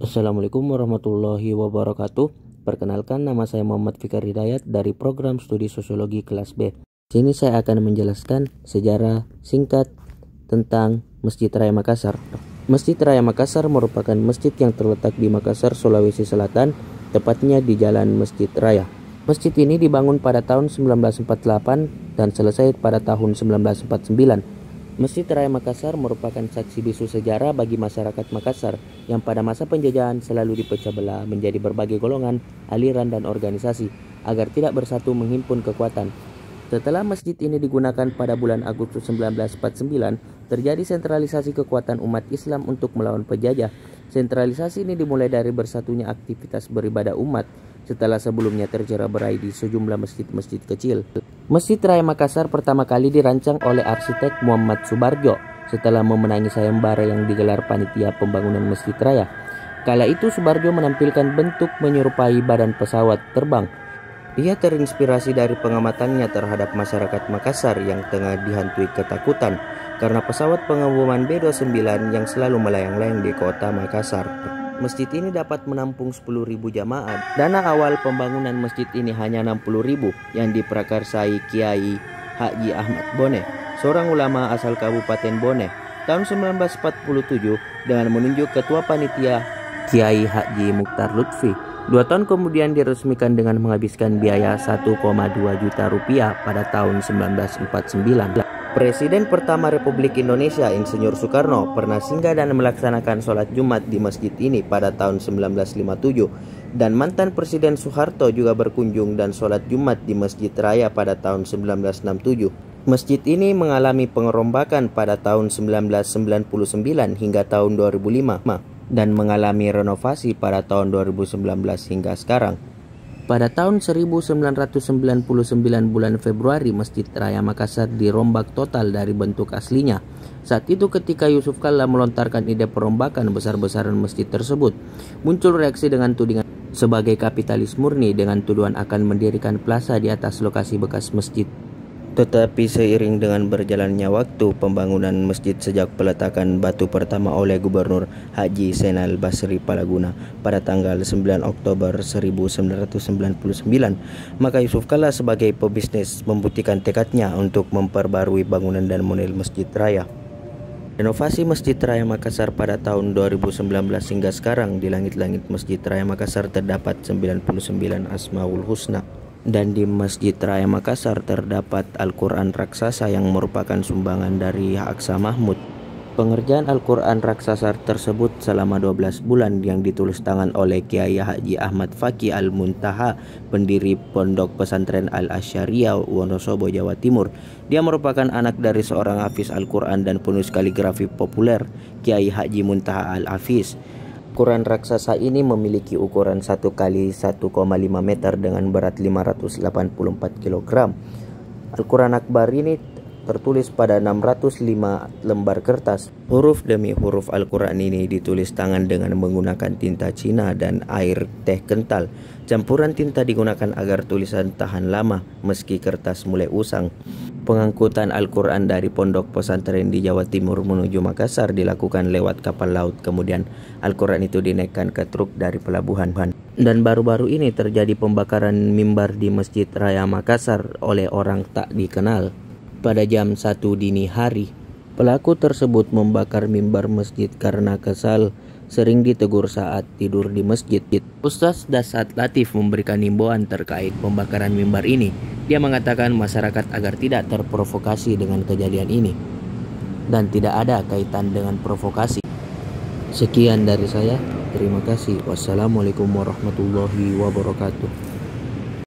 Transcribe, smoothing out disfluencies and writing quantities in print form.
Assalamualaikum warahmatullahi wabarakatuh. Perkenalkan, nama saya Muhammad Fikar Hidayat dari program studi sosiologi kelas B. Sini saya akan menjelaskan sejarah singkat tentang Masjid Raya Makassar. Masjid Raya Makassar merupakan masjid yang terletak di Makassar, Sulawesi Selatan, tepatnya di Jalan Masjid Raya. Masjid ini dibangun pada tahun 1948 dan selesai pada tahun 1949. Masjid Raya Makassar merupakan saksi bisu sejarah bagi masyarakat Makassar yang pada masa penjajahan selalu dipecah belah menjadi berbagai golongan, aliran, dan organisasi agar tidak bersatu menghimpun kekuatan. Setelah masjid ini digunakan pada bulan Agustus 1949, terjadi sentralisasi kekuatan umat Islam untuk melawan penjajah. Sentralisasi ini dimulai dari bersatunya aktivitas beribadah umat setelah sebelumnya tercerai-berai di sejumlah masjid-masjid kecil. Masjid Raya Makassar pertama kali dirancang oleh arsitek Muhammad Subardjo setelah memenangi sayembara yang digelar panitia pembangunan Masjid Raya. Kala itu Subardjo menampilkan bentuk menyerupai badan pesawat terbang. Ia terinspirasi dari pengamatannya terhadap masyarakat Makassar yang tengah dihantui ketakutan karena pesawat pengeboman B-29 yang selalu melayang-layang di kota Makassar. Masjid ini dapat menampung 10.000 jamaah. Dana awal pembangunan masjid ini hanya 60.000 yang diprakarsai Kiai Haji Ahmad Bone, seorang ulama asal Kabupaten Bone, tahun 1947 dengan menunjuk ketua panitia Kiai Haji Mukhtar Lutfi. 2 tahun kemudian diresmikan dengan menghabiskan biaya 1,2 juta rupiah pada tahun 1949. Presiden pertama Republik Indonesia Insinyur Soekarno pernah singgah dan melaksanakan sholat Jumat di masjid ini pada tahun 1957, dan mantan Presiden Soeharto juga berkunjung dan sholat Jumat di Masjid Raya pada tahun 1967. Masjid ini mengalami pengerombakan pada tahun 1999 hingga tahun 2005 dan mengalami renovasi pada tahun 2019 hingga sekarang. Pada tahun 1999 bulan Februari, Masjid Raya Makassar dirombak total dari bentuk aslinya. Saat itu ketika Yusuf Kalla melontarkan ide perombakan besar-besaran masjid tersebut, muncul reaksi dengan tudingan sebagai kapitalis murni dengan tuduhan akan mendirikan plaza di atas lokasi bekas masjid. Tetapi seiring dengan berjalannya waktu, pembangunan masjid sejak peletakan batu pertama oleh Gubernur Haji Zainal Basri Palaguna pada tanggal 9 Oktober 1999, maka Yusuf Kalla sebagai pebisnis membuktikan tekadnya untuk memperbarui bangunan dan model Masjid Raya. Renovasi Masjid Raya Makassar pada tahun 2019 hingga sekarang, di langit-langit Masjid Raya Makassar terdapat 99 Asmaul Husna. Dan di Masjid Raya Makassar terdapat Al-Quran raksasa yang merupakan sumbangan dari Aksa Mahmud. Pengerjaan Al-Quran raksasa tersebut selama 12 bulan yang ditulis tangan oleh Kiai Haji Ahmad Faqih Al-Muntaha, pendiri Pondok Pesantren Al-Asyariah Wonosobo, Jawa Timur. Dia merupakan anak dari seorang hafiz Al-Quran dan penulis kaligrafi populer, Kiai Haji Muntaha Al-Hafiz. Al-Quran raksasa ini memiliki ukuran 1 kali 1,5 meter dengan berat 584 kg. Al-Quran Akbar ini tertulis pada 605 lembar kertas. Huruf demi huruf Al-Quran ini ditulis tangan dengan menggunakan tinta Cina dan air teh kental. Campuran tinta digunakan agar tulisan tahan lama meski kertas mulai usang. Pengangkutan Al-Quran dari pondok pesantren di Jawa Timur menuju Makassar dilakukan lewat kapal laut. Kemudian Al-Quran itu dinaikkan ke truk dari pelabuhan. Dan baru-baru ini terjadi pembakaran mimbar di Masjid Raya Makassar oleh orang tak dikenal. Pada jam 1 dini hari, pelaku tersebut membakar mimbar masjid karena kesal sering ditegur saat tidur di masjid. Ustaz Dasat Latif memberikan himbauan terkait pembakaran mimbar ini. Dia mengatakan masyarakat agar tidak terprovokasi dengan kejadian ini dan tidak ada kaitan dengan provokasi. Sekian dari saya. Terima kasih. Wassalamualaikum warahmatullahi wabarakatuh.